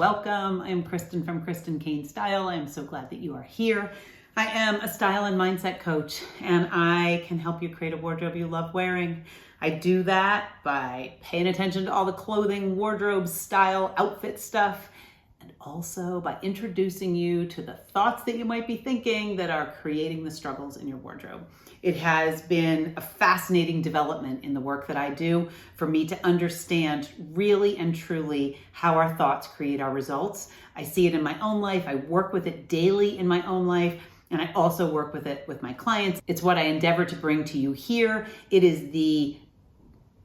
welcome. I'm Kristen from Kristen Cain Style. I'm so glad that you are here. I am a style and mindset coach, and I can help you create a wardrobe you love wearing. I do that by paying attention to all the clothing, wardrobe, style, outfit stuff, and also by introducing you to the thoughts that you might be thinking that are creating the struggles in your wardrobe. It has been a fascinating development in the work that I do for me to understand really and truly how our thoughts create our results. I see it in my own life. I work with it daily in my own life. And I also work with it with my clients. It's what I endeavor to bring to you here. It is the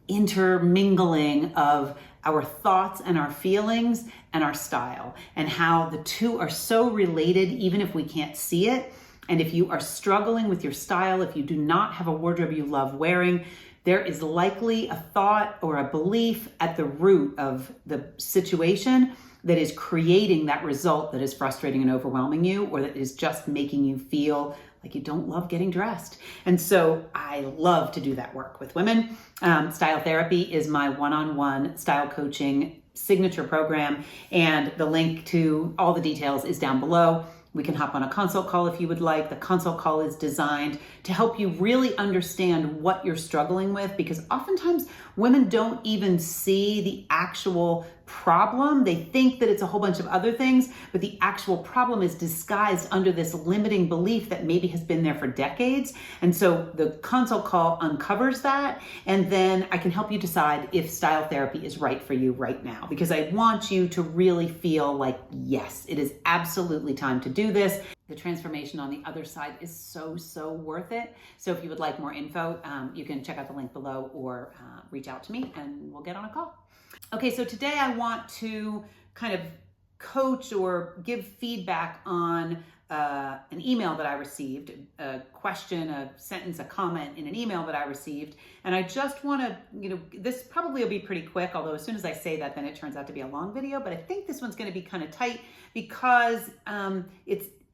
intermingling of our thoughts and our feelings and our style, and how the two are so related even if we can't see it. And if you are struggling with your style, if you do not have a wardrobe you love wearing, there is likely a thought or a belief at the root of the situation that is creating that result that is frustrating and overwhelming you, or that is just making you feel like you don't love getting dressed. And so I love to do that work with women. Style Therapy is my one-on-one style coaching signature program, and the link to all the details is down below. We can hop on a consult call if you would like. The consult call is designed to help you really understand what you're struggling with, because oftentimes women don't even see the actual problem. They think that it's a whole bunch of other things, but the actual problem is disguised under this limiting belief that maybe has been there for decades. And so the consult call uncovers that, and then I can help you decide if style therapy is right for you right now, because I want you to really feel like, yes, it is absolutely time to do this. The transformation on the other side is so worth it. So if you would like more info, you can check out the link below or reach out to me and we'll get on a call. Okay, so today I want to kind of coach or give feedback on an email that I received, a question, a sentence, a comment in an email that I received. And I just want to, this probably will be pretty quick, although as soon as I say that, then it turns out to be a long video. But I think this one's going to be kind of tight because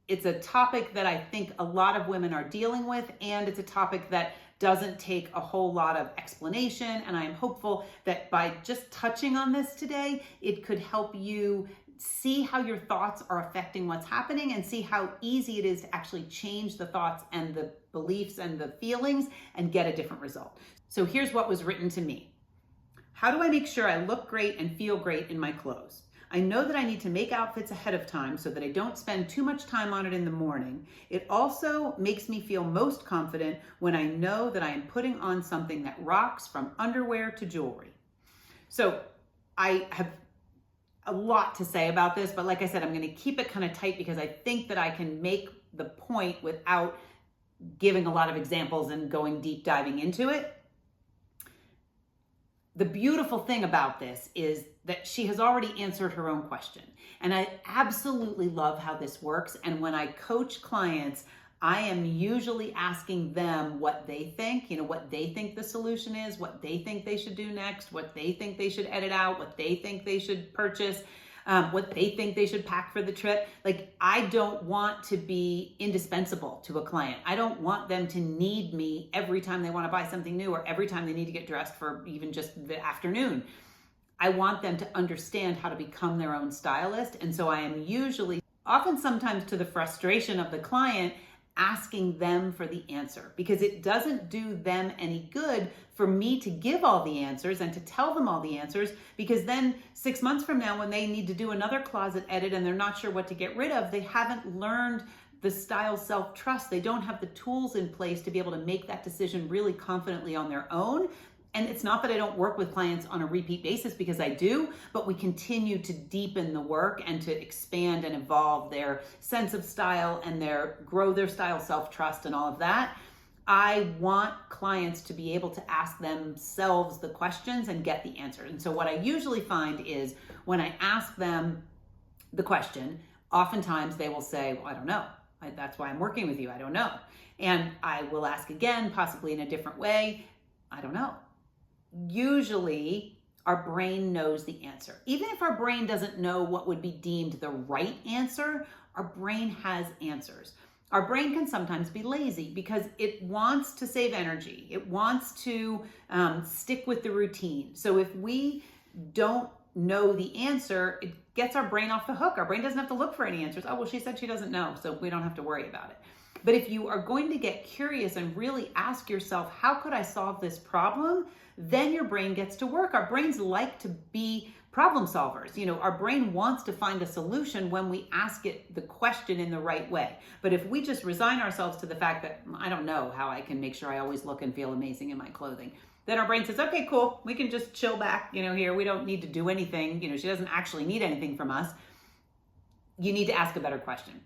it's a topic that I think a lot of women are dealing with, and it's a topic that doesn't take a whole lot of explanation. And I am hopeful that by just touching on this today, it could help you see how your thoughts are affecting what's happening, and see how easy it is to actually change the thoughts and the beliefs and the feelings and get a different result. So here's what was written to me. How do I make sure I look great and feel great in my clothes? I know that I need to make outfits ahead of time so that I don't spend too much time on it in the morning. It also makes me feel most confident when I know that I am putting on something that rocks, from underwear to jewelry. So I have a lot to say about this, but like I said, I'm going to keep it kind of tight because I think that I can make the point without giving a lot of examples and going deep diving into it. The beautiful thing about this is that she has already answered her own question. And I absolutely love how this works. And when I coach clients, I am usually asking them what they think, what they think the solution is, what they think they should do next, what they think they should edit out, what they think they should purchase, what they think they should pack for the trip. Like, I don't want to be indispensable to a client. I don't want them to need me every time they want to buy something new, or every time they need to get dressed for even just the afternoon. I want them to understand how to become their own stylist. And so I am usually, often sometimes to the frustration of the client, asking them for the answer, because it doesn't do them any good for me to give all the answers and to tell them all the answers, because then 6 months from now, when they need to do another closet edit and they're not sure what to get rid of, they haven't learned the style self-trust. They don't have the tools in place to be able to make that decision really confidently on their own. And it's not that I don't work with clients on a repeat basis, because I do, but we continue to deepen the work and to expand and evolve their sense of style and grow their style self-trust and all of that. I want clients to be able to ask themselves the questions and get the answer. And so what I usually find is when I ask them the question, oftentimes they will say, well, I don't know. That's why I'm working with you. I don't know. And I will ask again, possibly in a different way. I don't know. Usually our brain knows the answer. Even if our brain doesn't know what would be deemed the right answer, our brain has answers. Our brain can sometimes be lazy because it wants to save energy. It wants to stick with the routine. So if we don't know the answer, it gets our brain off the hook. Our brain doesn't have to look for any answers. Oh, well, she said she doesn't know, so we don't have to worry about it. But if you are going to get curious and really ask yourself, how could I solve this problem? Then your brain gets to work. Our brains like to be problem solvers. Our brain wants to find a solution when we ask it the question in the right way. But if we just resign ourselves to the fact that I don't know how I can make sure I always look and feel amazing in my clothing, then our brain says, okay, cool, we can just chill back, here. We don't need to do anything. She doesn't actually need anything from us. You need to ask a better question.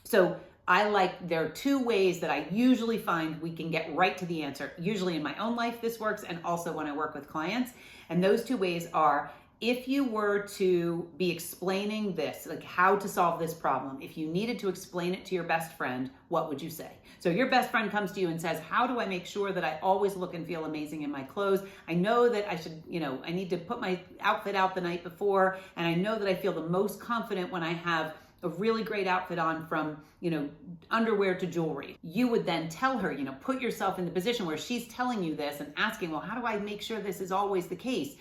So there are two ways that I usually find we can get right to the answer. Usually in my own life, this works, and also when I work with clients. And those two ways are, if you were to be explaining this, like how to solve this problem, if you needed to explain it to your best friend, what would you say? So your best friend comes to you and says, how do I make sure that I always look and feel amazing in my clothes? I know that I should, I need to put my outfit out the night before, and I know that I feel the most confident when I have a really great outfit on, from, underwear to jewelry. You would then tell her, put yourself in the position where she's telling you this and asking, well, how do I make sure this is always the case?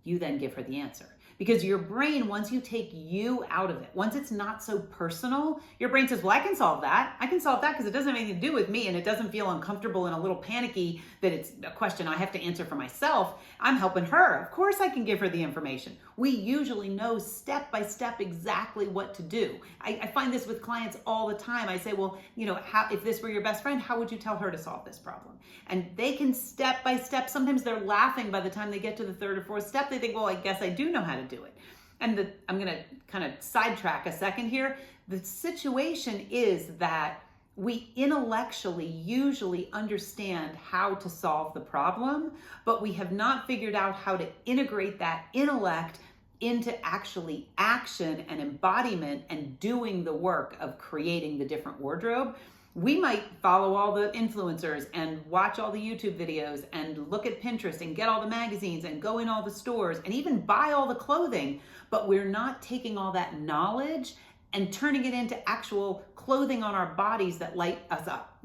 You then give her the answer. Because your brain, once you take you out of it, once it's not so personal, your brain says, well, I can solve that. I can solve that because it doesn't have anything to do with me, and it doesn't feel uncomfortable and a little panicky that it's a question I have to answer for myself. I'm helping her. Of course I can give her the information. We usually know step by step exactly what to do. I find this with clients all the time. I say, well, if this were your best friend, how would you tell her to solve this problem? And they can step by step. Sometimes they're laughing by the time they get to the third or fourth step. They think, well, I guess I do know how to do it. And I'm going to kind of sidetrack a second here. The situation is that we intellectually usually understand how to solve the problem, but we have not figured out how to integrate that intellect into actually action and embodiment and doing the work of creating the different wardrobe. We might follow all the influencers and watch all the YouTube videos and look at Pinterest and get all the magazines and go in all the stores and even buy all the clothing, but we're not taking all that knowledge and turning it into actual clothing on our bodies that light us up.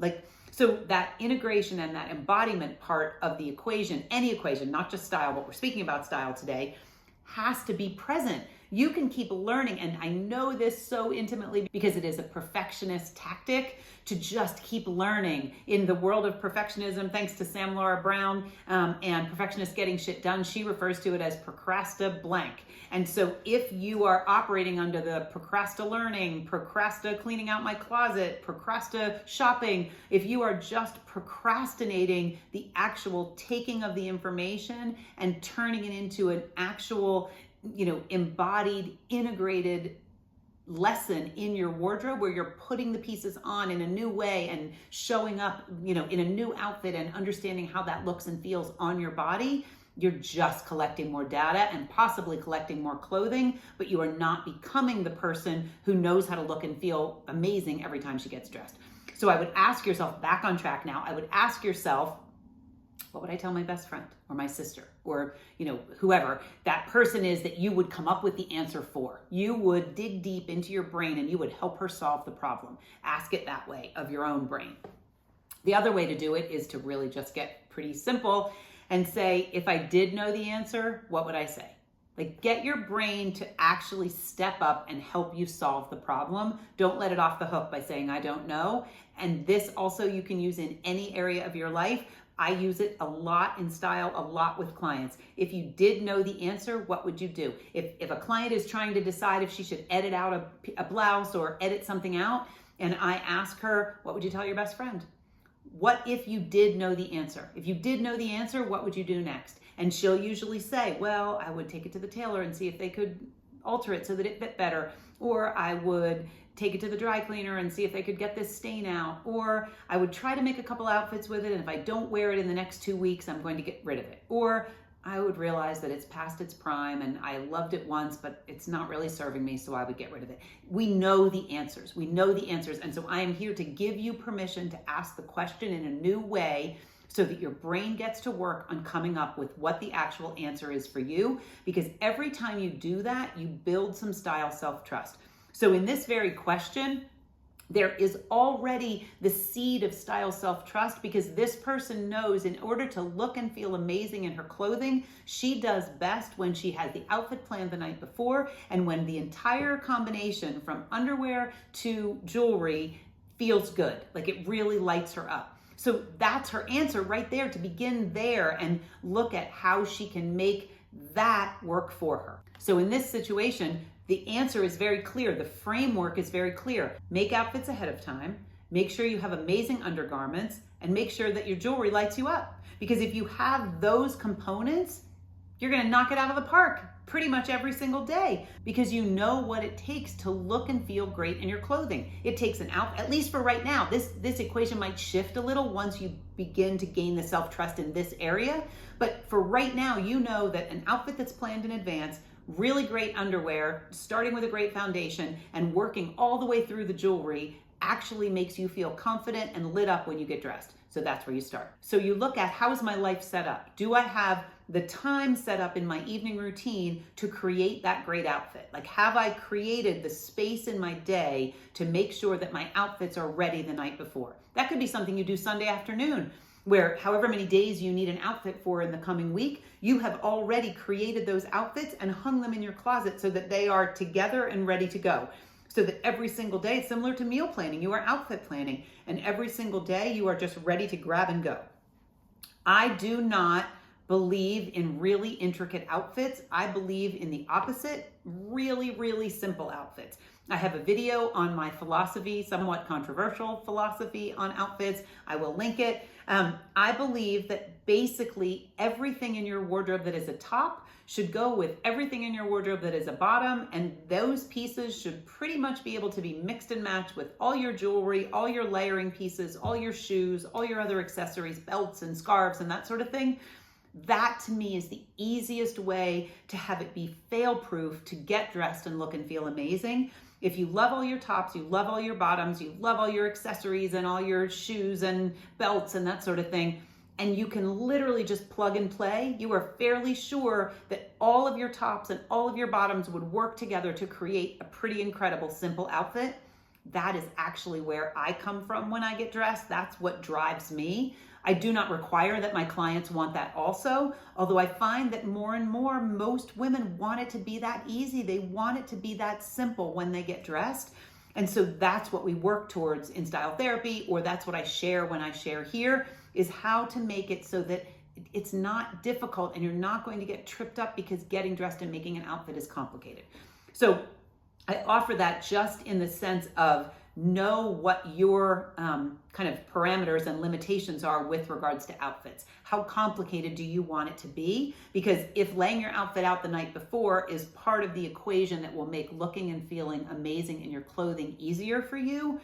So that integration and that embodiment part of the equation, any equation, not just style, but we're speaking about style today, has to be present. You can keep learning, and I know this so intimately because it is a perfectionist tactic to just keep learning. In the world of perfectionism, thanks to Sam Laura Brown and Perfectionist Getting Shit Done, she refers to it as procrasta blank. And so if you are operating under the procrasta learning, procrasta cleaning out my closet, procrasta shopping, if you are just procrastinating the actual taking of the information and turning it into an actual embodied, integrated lesson in your wardrobe where you're putting the pieces on in a new way and showing up, in a new outfit and understanding how that looks and feels on your body, you're just collecting more data and possibly collecting more clothing, but you are not becoming the person who knows how to look and feel amazing every time she gets dressed. So I would ask yourself, back on track now, I would ask yourself, what would I tell my best friend or my sister or, whoever that person is that you would come up with the answer for? You would dig deep into your brain and you would help her solve the problem. Ask it that way of your own brain. The other way to do it is to really just get pretty simple and say, if I did know the answer, what would I say? Get your brain to actually step up and help you solve the problem. Don't let it off the hook by saying, I don't know. And this also you can use in any area of your life. I use it a lot in style, a lot with clients. If you did know the answer, what would you do? If a client is trying to decide if she should edit out a blouse or edit something out, and I ask her, what would you tell your best friend? What if you did know the answer? If you did know the answer, what would you do next? And she'll usually say, well, I would take it to the tailor and see if they could alter it so that it fit better. Or I would take it to the dry cleaner and see if they could get this stain out. Or I would try to make a couple outfits with it, and if I don't wear it in the next 2 weeks, I'm going to get rid of it. Or I would realize that it's past its prime and I loved it once, but it's not really serving me, so I would get rid of it. We know the answers. We know the answers. And so I am here to give you permission to ask the question in a new way so that your brain gets to work on coming up with what the actual answer is for you. Because every time you do that, you build some style self-trust. So in this very question, there is already the seed of style self-trust, because this person knows in order to look and feel amazing in her clothing, she does best when she has the outfit planned the night before and when the entire combination from underwear to jewelry feels good, like it really lights her up. So that's her answer right there, to begin there and look at how she can make that work for her. So in this situation, the answer is very clear. The framework is very clear. Make outfits ahead of time, make sure you have amazing undergarments, and make sure that your jewelry lights you up. Because if you have those components, you're gonna knock it out of the park pretty much every single day, because you know what it takes to look and feel great in your clothing. It takes an outfit, at least for right now. This equation might shift a little once you begin to gain the self-trust in this area. But for right now, you know that an outfit that's planned in advance, really great underwear, starting with a great foundation and working all the way through the jewelry actually makes you feel confident and lit up when you get dressed. So that's where you start. So you look at, how is my life set up? Do I have the time set up in my evening routine to create that great outfit? Like, have I created the space in my day to make sure that my outfits are ready the night before? That could be something you do Sunday afternoon, where however many days you need an outfit for in the coming week, you have already created those outfits and hung them in your closet so that they are together and ready to go. So that every single day, it's similar to meal planning, you are outfit planning, and every single day you are just ready to grab and go. I do not believe in really intricate outfits. I believe in the opposite, really, really simple outfits. I have a video on my philosophy, somewhat controversial philosophy on outfits. I will link it. I believe that basically everything in your wardrobe that is a top should go with everything in your wardrobe that is a bottom, and those pieces should pretty much be able to be mixed and matched with all your jewelry, all your layering pieces, all your shoes, all your other accessories, belts and scarves and that sort of thing. That to me is the easiest way to have it be fail-proof, to get dressed and look and feel amazing. If you love all your tops, you love all your bottoms, you love all your accessories and all your shoes and belts and that sort of thing, and you can literally just plug and play, you are fairly sure that all of your tops and all of your bottoms would work together to create a pretty incredible, simple outfit. That is actually where I come from when I get dressed. That's what drives me. I do not require that my clients want that also, although I find that more and more, most women want it to be that easy. They want it to be that simple when they get dressed. And so that's what we work towards in style therapy, or that's what I share when I share here, is how to make it so that it's not difficult and you're not going to get tripped up because getting dressed and making an outfit is complicated. So I offer that just in the sense of know what your kind of parameters and limitations are with regards to outfits. How complicated do you want it to be? Because if laying your outfit out the night before is part of the equation that will make looking and feeling amazing in your clothing easier for you,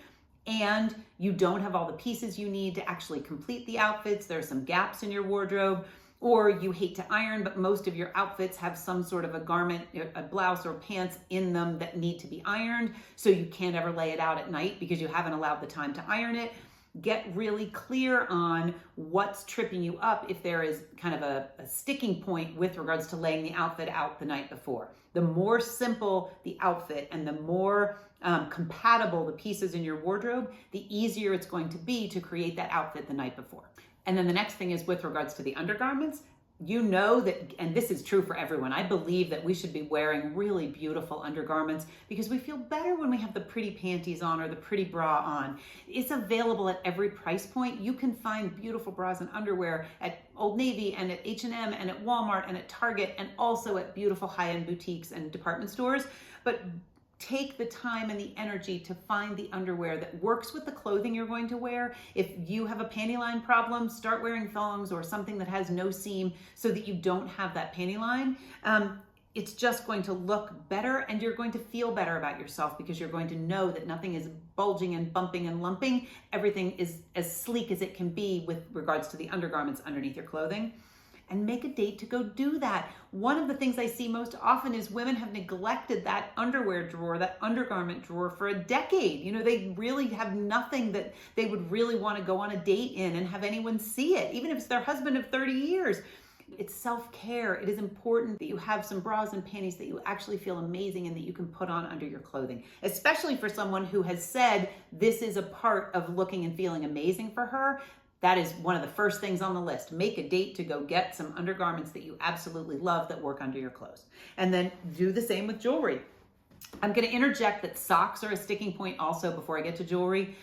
and you don't have all the pieces you need to actually complete the outfits, there are some gaps in your wardrobe, or you hate to iron, but most of your outfits have some sort of a garment, a blouse or pants in them that need to be ironed, so you can't ever lay it out at night because you haven't allowed the time to iron it. Get really clear on what's tripping you up if there is kind of a sticking point with regards to laying the outfit out the night before. The more simple the outfit and the more compatible the pieces in your wardrobe, the easier it's going to be to create that outfit the night before. And then the next thing is with regards to the undergarments. You know that, and this is true for everyone, I believe that we should be wearing really beautiful undergarments because we feel better when we have the pretty panties on or the pretty bra on. It's available at every price point. You can find beautiful bras and underwear at Old Navy and at H&M and at Walmart and at Target and also at beautiful high-end boutiques and department stores. But take the time and the energy to find the underwear that works with the clothing you're going to wear. If you have a panty line problem, start wearing thongs or something that has no seam so that you don't have that panty line. It's just going to look better and you're going to feel better about yourself because you're going to know that nothing is bulging and bumping and lumping. Everything is as sleek as it can be with regards to the undergarments underneath your clothing. And make a date to go do that. One of the things I see most often is women have neglected that underwear drawer, that undergarment drawer for a decade. You know, they really have nothing that they would really want to go on a date in and have anyone see it, even if it's their husband of 30 years. It's self-care. It is important that you have some bras and panties that you actually feel amazing and that you can put on under your clothing, especially for someone who has said this is a part of looking and feeling amazing for her. That is one of the first things on the list. Make a date to go get some undergarments that you absolutely love that work under your clothes. And then do the same with jewelry. I'm going to interject that socks are a sticking point also before I get to jewelry.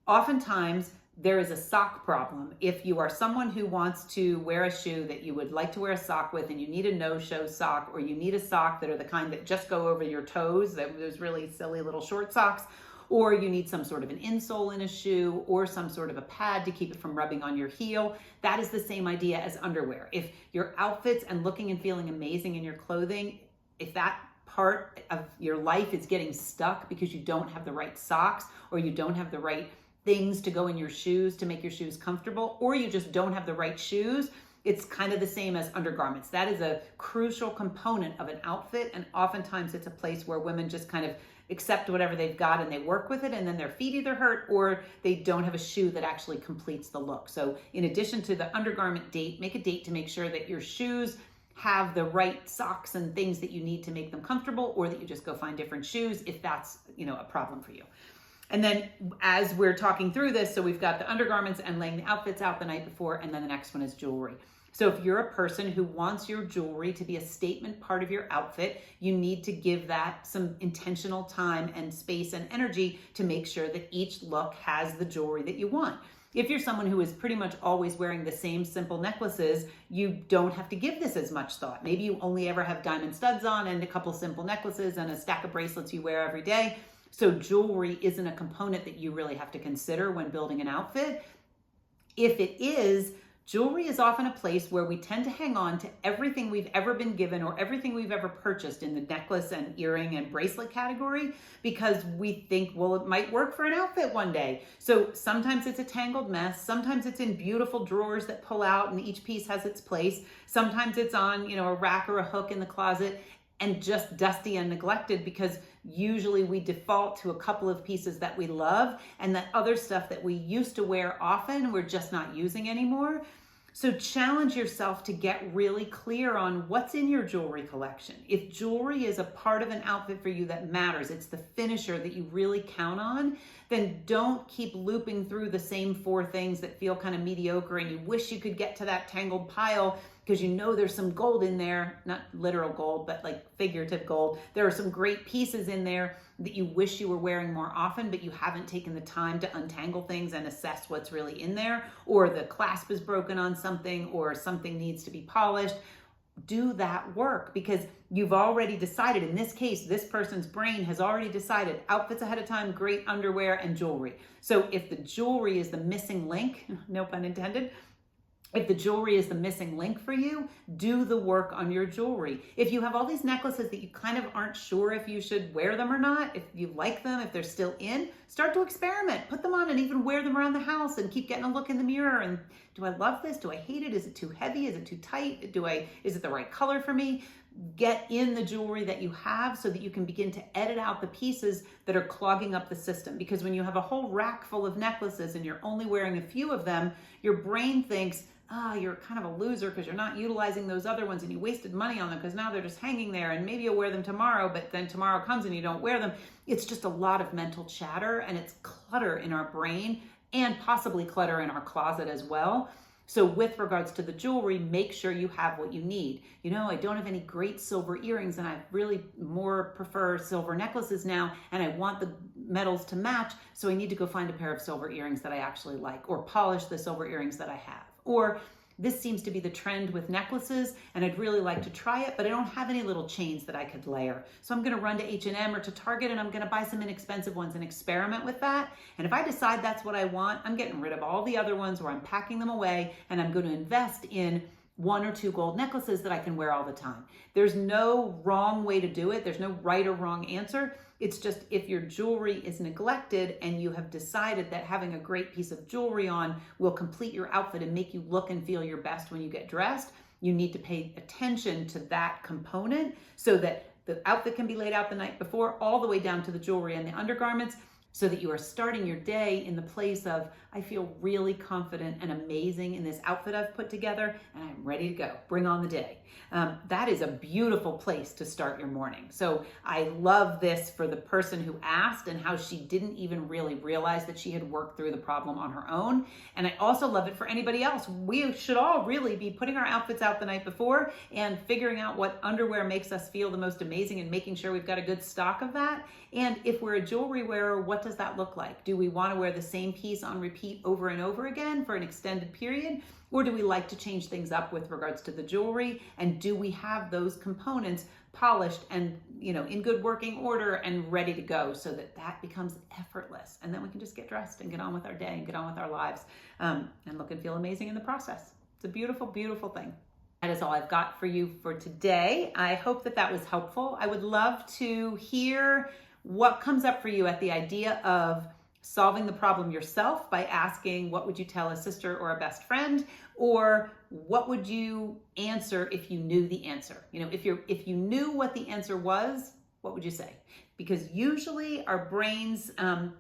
Oftentimes, there is a sock problem. If you are someone who wants to wear a shoe that you would like to wear a sock with and you need a no-show sock, or you need a sock that are the kind that just go over your toes, those really silly little short socks, or you need some sort of an insole in a shoe or some sort of a pad to keep it from rubbing on your heel, that is the same idea as underwear. If your outfits and looking and feeling amazing in your clothing, if that part of your life is getting stuck because you don't have the right socks or you don't have the right things to go in your shoes to make your shoes comfortable, or you just don't have the right shoes, it's kind of the same as undergarments. That is a crucial component of an outfit, and oftentimes it's a place where women just kind of accept whatever they've got and they work with it, and then their feet either hurt or they don't have a shoe that actually completes the look. So in addition to the undergarment date, make a date to make sure that your shoes have the right socks and things that you need to make them comfortable, or that you just go find different shoes if that's, a problem for you. And then as we're talking through this, so we've got the undergarments and laying the outfits out the night before, and then the next one is jewelry. So if you're a person who wants your jewelry to be a statement part of your outfit, you need to give that some intentional time and space and energy to make sure that each look has the jewelry that you want. If you're someone who is pretty much always wearing the same simple necklaces, you don't have to give this as much thought. Maybe you only ever have diamond studs on and a couple simple necklaces and a stack of bracelets you wear every day. So jewelry isn't a component that you really have to consider when building an outfit. If it is, jewelry is often a place where we tend to hang on to everything we've ever been given or everything we've ever purchased in the necklace and earring and bracelet category because we think, well, it might work for an outfit one day. So sometimes it's a tangled mess. Sometimes it's in beautiful drawers that pull out and each piece has its place. Sometimes it's on, a rack or a hook in the closet and just dusty and neglected because usually we default to a couple of pieces that we love and that other stuff that we used to wear often we're just not using anymore. So challenge yourself to get really clear on what's in your jewelry collection. If jewelry is a part of an outfit for you that matters, it's the finisher that you really count on, then don't keep looping through the same 4 things that feel kind of mediocre and you wish you could get to that tangled pile because there's some gold in there, not literal gold, but like figurative gold. There are some great pieces in there that you wish you were wearing more often, but you haven't taken the time to untangle things and assess what's really in there, or the clasp is broken on something, or something needs to be polished. Do that work because you've already decided, in this case, this person's brain has already decided outfits ahead of time, great underwear and jewelry. So if the jewelry is the missing link, no pun intended, if the jewelry is the missing link for you, do the work on your jewelry. If you have all these necklaces that you kind of aren't sure if you should wear them or not, if you like them, if they're still in, start to experiment. Put them on and even wear them around the house and keep getting a look in the mirror. And do I love this? Do I hate it? Is it too heavy? Is it too tight? Is it the right color for me? Get in the jewelry that you have so that you can begin to edit out the pieces that are clogging up the system. Because when you have a whole rack full of necklaces and you're only wearing a few of them, your brain thinks, you're kind of a loser because you're not utilizing those other ones and you wasted money on them because now they're just hanging there and maybe you'll wear them tomorrow, but then tomorrow comes and you don't wear them. It's just a lot of mental chatter and it's clutter in our brain and possibly clutter in our closet as well. So with regards to the jewelry, make sure you have what you need. I don't have any great silver earrings and I really more prefer silver necklaces now and I want the metals to match, so I need to go find a pair of silver earrings that I actually like or polish the silver earrings that I have. Or this seems to be the trend with necklaces and I'd really like to try it, but I don't have any little chains that I could layer. So I'm gonna run to H&M or to Target and I'm gonna buy some inexpensive ones and experiment with that. And if I decide that's what I want, I'm getting rid of all the other ones or I'm packing them away and I'm gonna invest in 1 or 2 gold necklaces that I can wear all the time. There's no wrong way to do it. There's no right or wrong answer. It's just if your jewelry is neglected and you have decided that having a great piece of jewelry on will complete your outfit and make you look and feel your best when you get dressed, you need to pay attention to that component so that the outfit can be laid out the night before all the way down to the jewelry and the undergarments, so that you are starting your day in the place of, I feel really confident and amazing in this outfit I've put together, and I'm ready to go. Bring on the day. That is a beautiful place to start your morning. So I love this for the person who asked and how she didn't even really realize that she had worked through the problem on her own. And I also love it for anybody else. We should all really be putting our outfits out the night before and figuring out what underwear makes us feel the most amazing and making sure we've got a good stock of that. And if we're a jewelry wearer, what does that look like? Do we want to wear the same piece on repeat over and over again for an extended period? Or do we like to change things up with regards to the jewelry? And do we have those components polished and, in good working order and ready to go so that that becomes effortless? And then we can just get dressed and get on with our day and get on with our lives and look and feel amazing in the process. It's a beautiful, beautiful thing. That is all I've got for you for today. I hope that that was helpful. I would love to hear what comes up for you at the idea of solving the problem yourself by asking, what would you tell a sister or a best friend? Or what would you answer if you knew the answer? If you knew what the answer was, what would you say? Because usually our brains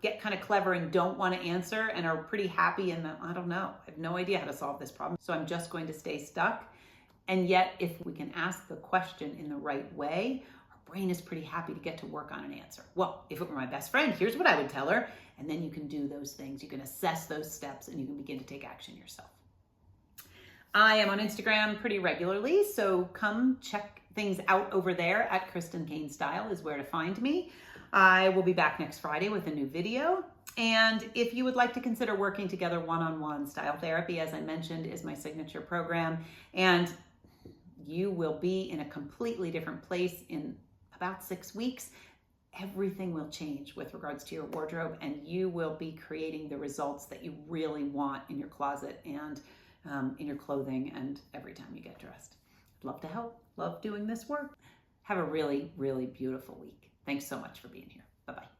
get kind of clever and don't want to answer and are pretty happy in the, I don't know, I have no idea how to solve this problem, so I'm just going to stay stuck. And yet, if we can ask the question in the right way, our brain is pretty happy to get to work on an answer. Well, if it were my best friend, here's what I would tell her. And then you can do those things. You can assess those steps and you can begin to take action yourself. I am on Instagram pretty regularly, so come check things out over there at Kristen Cain Style is where to find me. I will be back next Friday with a new video. And if you would like to consider working together one-on-one, Style Therapy, as I mentioned, is my signature program. And you will be in a completely different place in about 6 weeks. Everything will change with regards to your wardrobe, and you will be creating the results that you really want in your closet and in your clothing and every time you get dressed. I'd love to help. Love doing this work. Have a really, really beautiful week. Thanks so much for being here. Bye-bye.